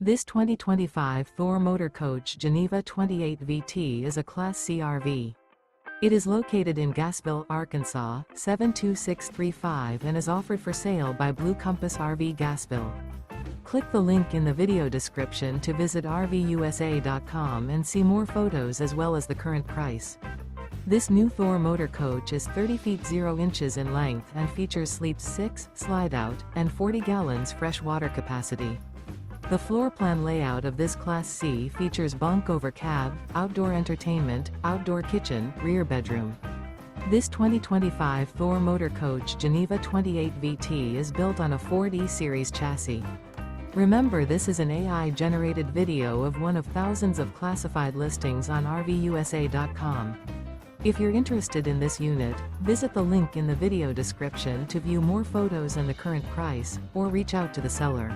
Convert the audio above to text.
This 2025 Thor Motor Coach Geneva 28 VT is a Class C RV. It is located in Gassville, Arkansas, 72635 and is offered for sale by Blue Compass RV Gassville. Click the link in the video description to visit RVUSA.com and see more photos as well as the current price. This new Thor Motor Coach is 30 feet 0 inches in length and features sleeps 6, slide-out, and 40 gallons fresh water capacity. The floor plan layout of this Class C features bunk over cab, outdoor entertainment, outdoor kitchen, rear bedroom. This 2025 Thor Motor Coach Geneva 28 VT is built on a Ford E-Series chassis. Remember, this is an AI-generated video of one of thousands of classified listings on RVUSA.com. If you're interested in this unit, visit the link in the video description to view more photos and the current price, or reach out to the seller.